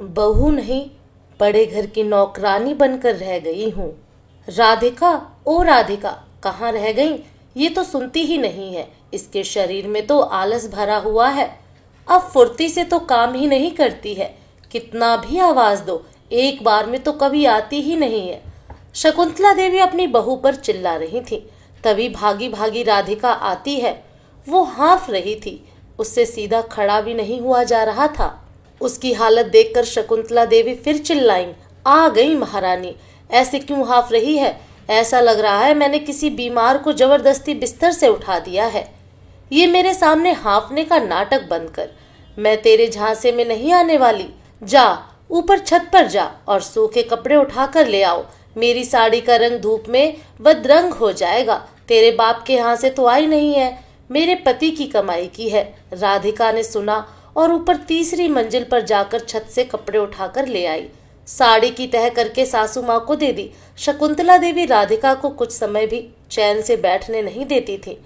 बहू नहीं, बड़े घर की नौकरानी बनकर रह गई हूँ। राधिका, ओ राधिका, कहाँ रह गई? ये तो सुनती ही नहीं है। इसके शरीर में तो आलस भरा हुआ है। अब फुर्ती से तो काम ही नहीं करती है। कितना भी आवाज दो, एक बार में तो कभी आती ही नहीं है। शकुंतला देवी अपनी बहू पर चिल्ला रही थी। तभी भागी भागी राधिका आती है। वो हाँफ रही थी। उससे सीधा खड़ा भी नहीं हुआ जा रहा था। उसकी हालत देखकर शकुंतला देवी फिर चिल्लाईं, आ गई महारानी, ऐसे क्यों हाँफ रही है? ऐसा लग रहा है मैंने किसी बीमार को जबरदस्ती बिस्तर से उठा दिया है। ये मेरे सामने हाँफने का नाटक बंद कर। मैं तेरे झांसे में नहीं आने वाली। जा, ऊपर छत पर जा और सूखे कपड़े उठा कर ले आओ। मेरी साड़ी का रंग धूप में बदरंग हो जाएगा। तेरे बाप के यहाँ से तो आई नहीं है, मेरे पति की कमाई की है। राधिका ने सुना और ऊपर तीसरी मंजिल पर जाकर छत से कपड़े उठाकर ले आई। साड़ी की तह करके सासू माँ को दे दी। शकुंतला देवी राधिका को कुछ समय भी चैन से बैठने नहीं देती थी।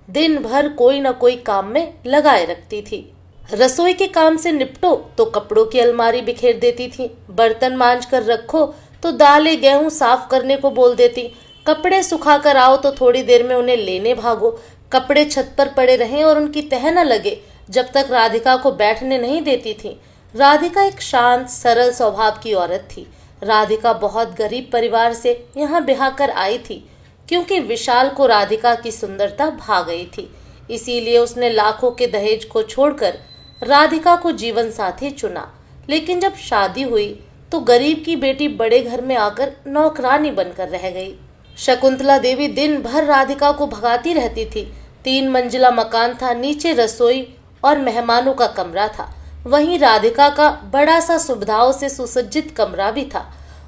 दिन भर कोई न कोई काम में लगाए रखती थी। रसोई के काम से निपटो तो कपड़ों की अलमारी बिखेर देती थी। बर्तन मांज कर रखो तो दालें गेहूं साफ करने को बोल देती। कपड़े सुखा कर आओ तो थोड़ी देर में उन्हें लेने भागो। कपड़े छत पर पड़े रहें और उनकी तह न लगे जब तक राधिका को बैठने नहीं देती थी। राधिका एक शांत सरल स्वभाव की औरत थी। राधिका बहुत गरीब परिवार से यहाँ ब्याह कर आई थी, क्योंकि विशाल को राधिका की सुंदरता भा गई थी। इसीलिए उसने लाखों के दहेज को छोड़कर राधिका को जीवन साथी चुना। लेकिन जब शादी हुई तो गरीब की बेटी बड़े घर में आकर नौकरानी बनकर रह गई। शकुंतला देवी दिन भर राधिका को भगाती रहती थी। 3 मंजिला मकान था, नीचे रसोई और मेहमानों का कमरा था। वहीं राधिका का बड़ा सा सुविधाओं से सुसज्जित कमरा भी था।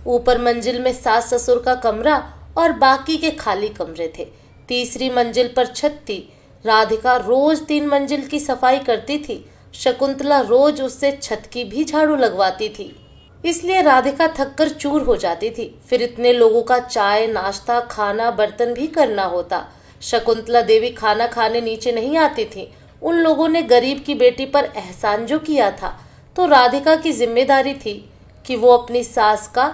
ऊपर मंजिल में सास ससुर का कमरा और बाकी के खाली कमरे थे। तीसरी मंजिल पर छत थी। राधिका रोज 3 मंजिल की सफाई करती थी। शकुंतला रोज उससे छत की भी झाड़ू लगवाती थी। इसलिए राधिका थककर चूर हो जाती थी। फिर इतने लोगों का चाय नाश्ता खाना बर्तन भी करना होता। शकुंतला देवी खाना खाने नीचे नहीं आती थी। उन लोगों ने गरीब की बेटी पर एहसान जो किया था, तो राधिका की जिम्मेदारी थी कि वो अपनी सास का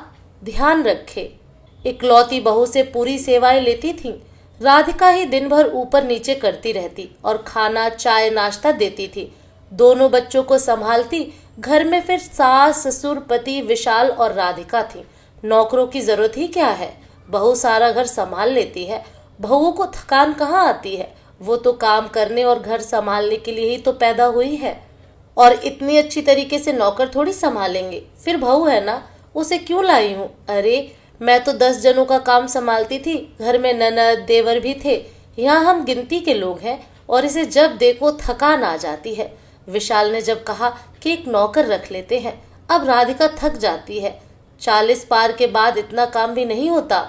ध्यान रखे। इकलौती बहू से पूरी सेवाएं लेती थी। राधिका ही दिन भर ऊपर नीचे करती रहती और खाना चाय नाश्ता देती थी। दोनों बच्चों को संभालती। घर में फिर सास ससुर पति विशाल और राधिका थी। नौकरों की जरूरत ही क्या है? बहू सारा घर संभाल लेती है। बहू को थकान कहाँ आती है? वो तो काम करने और घर संभालने के लिए ही तो पैदा हुई है। और इतनी अच्छी तरीके से नौकर थोड़ी संभालेंगे। फिर बहू है ना, उसे क्यों लाई हूँ? अरे मैं तो 10 जनों का काम संभालती थी। घर में ननद देवर भी थे। यहाँ हम गिनती के लोग हैं और इसे जब देखो थकान आ जाती है। विशाल ने जब कहा कि एक नौकर रख लेते हैं। अब राधिका थक जाती है। 40 पार के बाद इतना काम भी नहीं होता।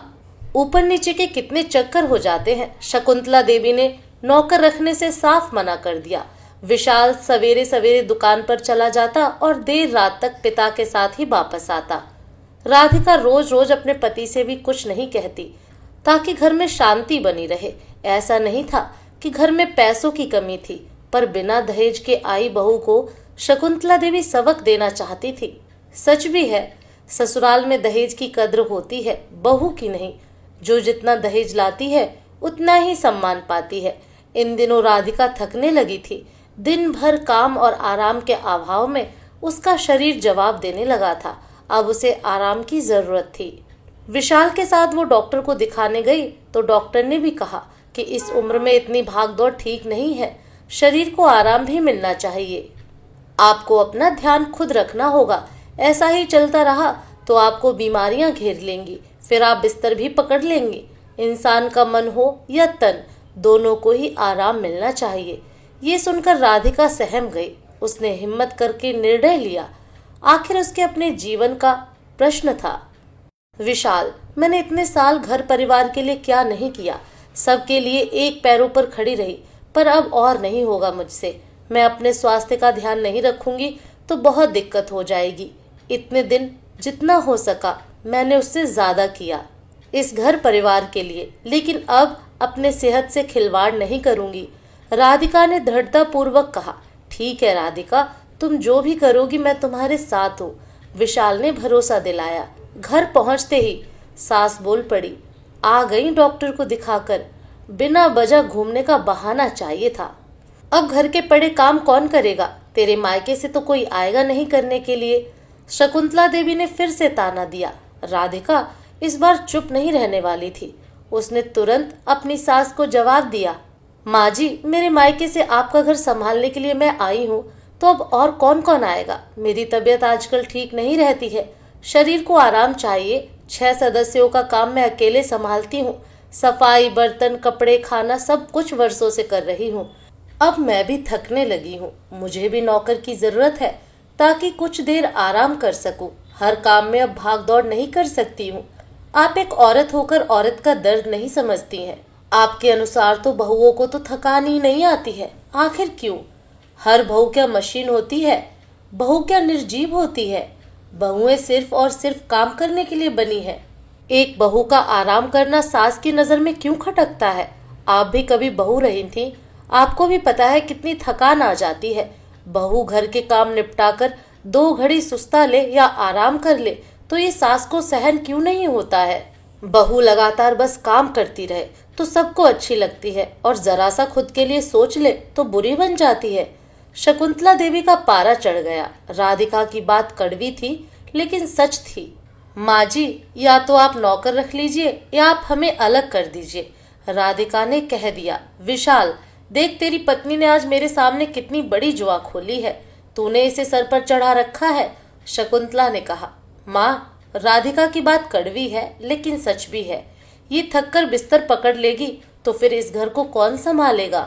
ऊपर नीचे के कितने चक्कर हो जाते हैं। शकुंतला देवी ने नौकर रखने से साफ मना कर दिया। विशाल सवेरे सवेरे दुकान पर चला जाता और देर रात तक पिता के साथ ही वापस आता। राधिका रोज रोज अपने पति से भी कुछ नहीं कहती, ताकि घर में शांति बनी रहे। ऐसा नहीं था कि घर में पैसों की कमी थी, पर बिना दहेज के आई बहू को शकुंतला देवी सबक देना चाहती थी। सच भी है, ससुराल में दहेज की कद्र होती है, बहू की नहीं। जो जितना दहेज लाती है उतना ही सम्मान पाती है। इन दिनों राधिका थकने लगी थी। दिन भर काम और आराम के अभाव में उसका शरीर जवाब देने लगा था। अब उसे आराम की जरूरत थी। विशाल के साथ वो डॉक्टर को दिखाने गई तो डॉक्टर ने भी कहा कि इस उम्र में इतनी भागदौड़ ठीक नहीं है, शरीर को आराम भी मिलना चाहिए। आपको अपना ध्यान खुद रखना होगा। ऐसा ही चलता रहा तो आपको बीमारियां घेर लेंगी, फिर आप बिस्तर भी पकड़ लेंगे। इंसान का मन हो या तन, दोनों को ही आराम मिलना चाहिए। ये सुनकर राधिका सहम गई। उसने हिम्मत करके निर्णय लिया। आखिर उसके अपने जीवन का प्रश्न था। विशाल, मैंने इतने साल घर परिवार के लिए क्या नहीं किया। सबके लिए एक पैरों पर खड़ी रही, पर अब और नहीं होगा मुझसे। मैं अपने स्वास्थ्य का ध्यान नहीं रखूंगी तो बहुत दिक्कत हो जाएगी। इतने दिन जितना हो सका मैंने उससे ज्यादा किया इस घर परिवार के लिए, लेकिन अब अपने सेहत से खिलवाड़ नहीं करूंगी। राधिका ने दृढ़ता पूर्वक कहा। ठीक है राधिका, तुम जो भी करोगी मैं तुम्हारे साथ हूँ। विशाल ने भरोसा दिलाया। घर पहुंचते ही सास बोल पड़ी, आ गई डॉक्टर को दिखाकर, बिना वजह घूमने का बहाना चाहिए था। अब घर के पड़े काम कौन करेगा, तेरे मायके से तो कोई आएगा नहीं करने के लिए। शकुंतला देवी ने फिर से ताना दिया। राधिका इस बार चुप नहीं रहने वाली थी। उसने तुरंत अपनी सास को जवाब दिया, माँ जी, मेरे मायके से आपका घर संभालने के लिए मैं आई हूँ, तो अब और कौन कौन आएगा। मेरी तबीयत आजकल ठीक नहीं रहती है, शरीर को आराम चाहिए। 6 सदस्यों का काम मैं अकेले संभालती हूँ। सफाई, बर्तन, कपड़े, खाना सब कुछ वर्षों से कर रही हूँ। अब मैं भी थकने लगी हूँ। मुझे भी नौकर की जरूरत है ताकि कुछ देर आराम कर सकूं। हर काम में अब भाग दौड़ नहीं कर सकती हूँ। आप एक औरत होकर औरत का दर्द नहीं समझती हैं। आपके अनुसार तो बहुओं को तो थकान ही नहीं आती है। आखिर क्यों? हर बहू क्या मशीन होती है? बहू क्या निर्जीव होती है? बहुएं सिर्फ और सिर्फ काम करने के लिए बनी है। एक बहू का आराम करना सास की नजर में क्यों खटकता है? आप भी कभी बहू रही थी, आपको भी पता है कितनी थकान आ जाती है। बहू घर के काम निपटाकर 2 घड़ी सुस्ता ले या आराम कर ले तो ये सास को सहन क्यों नहीं होता है? बहू लगातार बस काम करती रहे तो सबको अच्छी लगती है, और जरा सा खुद के लिए सोच ले तो बुरी बन जाती है। शकुंतला देवी का पारा चढ़ गया। राधिका की बात कड़वी थी लेकिन सच थी। माँ जी, या तो आप नौकर रख लीजिए या आप हमें अलग कर दीजिए, राधिका ने कह दिया। विशाल, देख तेरी पत्नी ने आज मेरे सामने कितनी बड़ी जुआ खोली है, तूने इसे सर पर चढ़ा रखा है, शकुंतला ने कहा। माँ, राधिका की बात कड़वी है लेकिन सच भी है। ये थक कर बिस्तर पकड़ लेगी तो फिर इस घर को कौन संभालेगा?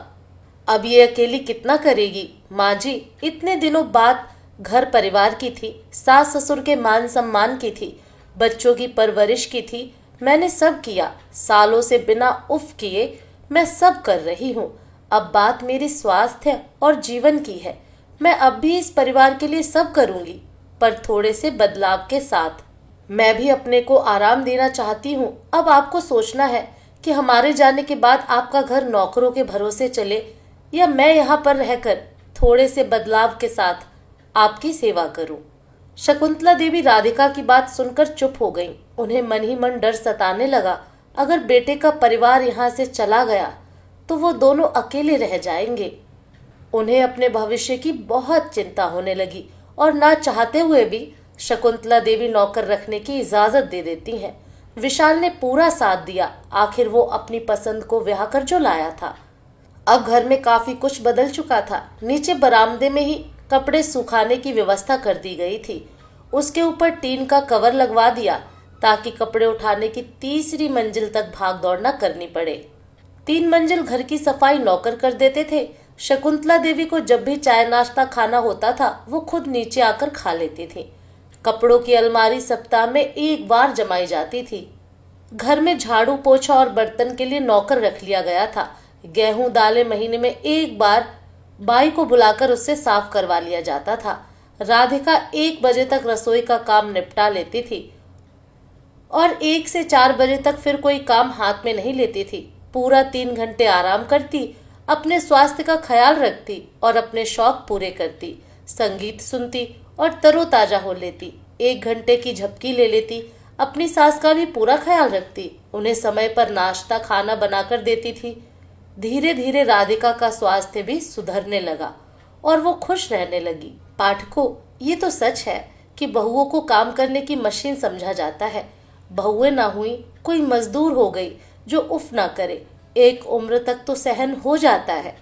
अब ये अकेली कितना करेगी? माँ जी, इतने दिनों बाद घर परिवार की थी, सास ससुर के मान सम्मान की थी, बच्चों की परवरिश की थी। मैंने सब किया, सालों से बिना उफ किए मैं सब कर रही हूँ। अब बात मेरे स्वास्थ्य और जीवन की है। मैं अब भी इस परिवार के लिए सब करूंगी, पर थोड़े से बदलाव के साथ। मैं भी अपने को आराम देना चाहती हूँ। अब आपको सोचना है कि हमारे जाने के बाद आपका घर नौकरों के भरोसे चले या मैं यहाँ पर रहकर थोड़े से बदलाव के साथ आपकी सेवा करूं। शकुंतला देवी राधिका की बात सुनकर चुप हो गईं। उन्हें मन ही मन डर सताने लगा। अगर बेटे का परिवार यहाँ से चला गया तो वो दोनों अकेले रह जाएंगे। उन्हें अपने भविष्य की बहुत चिंता होने लगी और ना चाहते हुए भी शकुंतला देवी नौकर रखने की इजाजत दे देती हैं। विशाल ने पूरा साथ दिया। आखिर वो अपनी पसंद को ब्याह कर जो लाया था। अब घर में काफी कुछ बदल चुका था। नीचे बरामदे में ही कपड़े सुखाने की व्यवस्था कर दी गई थी। उसके ऊपर टीन का कवर लगवा दिया ताकि कपड़े उठाने की 3री मंजिल तक भाग दौड़ न करनी पड़े। 3 मंजिल घर की सफाई नौकर कर देते थे। शकुंतला देवी को जब भी चाय नाश्ता खाना होता था वो खुद नीचे आकर खा लेती थी। कपड़ों की अलमारी सप्ताह में 1 बार जमाई जाती थी। घर में झाड़ू पोछा और बर्तन के लिए नौकर रख लिया गया था। गेहूं दालें महीने में 1 बार बाई को बुलाकर उससे साफ करवा लिया जाता था। राधिका 1 बजे तक रसोई का काम निपटा लेती थी और 1 से 4 बजे तक फिर कोई काम हाथ में नहीं लेती थी। पूरा 3 घंटे आराम करती, अपने स्वास्थ्य का ख्याल रखती और अपने शौक पूरे करती। संगीत सुनती और तरोताजा हो लेती। 1 घंटे की झपकी ले लेती। अपनी सास का भी पूरा ख्याल रखती। उन्हें समय पर नाश्ता खाना बनाकर देती थी। धीरे धीरे राधिका का स्वास्थ्य भी सुधरने लगा और वो खुश रहने लगी। पाठकों, ये तो सच है कि बहुओं को काम करने की मशीन समझा जाता है। बहुएं ना हुई, कोई मजदूर हो गई जो उफ ना करे। एक उम्र तक तो सहन हो जाता है,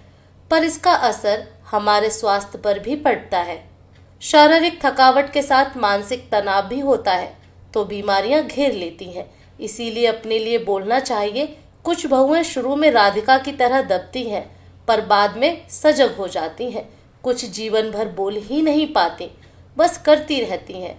पर इसका असर हमारे स्वास्थ्य पर भी पड़ता है। शारीरिक थकावट के साथ मानसिक तनाव भी होता है तो बीमारियां घेर लेती हैं। इसीलिए अपने लिए बोलना चाहिए। कुछ बहुएं शुरू में राधिका की तरह दबती हैं, पर बाद में सजग हो जाती हैं। कुछ जीवन भर बोल ही नहीं पाती, बस करती रहती हैं।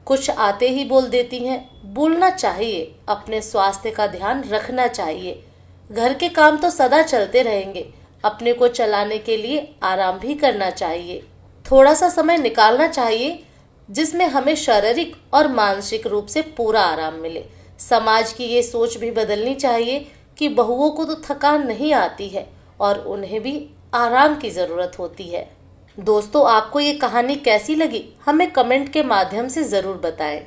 कुछ आते ही बोल देती हैं। बोलना चाहिए, अपने स्वास्थ्य का ध्यान रखना चाहिए। घर के काम तो सदा चलते रहेंगे, अपने को चलाने के लिए आराम भी करना चाहिए। थोड़ा सा समय निकालना चाहिए जिसमें हमें शारीरिक और मानसिक रूप से पूरा आराम मिले। समाज की ये सोच भी बदलनी चाहिए कि बहुओं को तो थकान नहीं आती है और उन्हें भी आराम की जरूरत होती है। दोस्तों, आपको ये कहानी कैसी लगी हमें कमेंट के माध्यम से ज़रूर बताएं।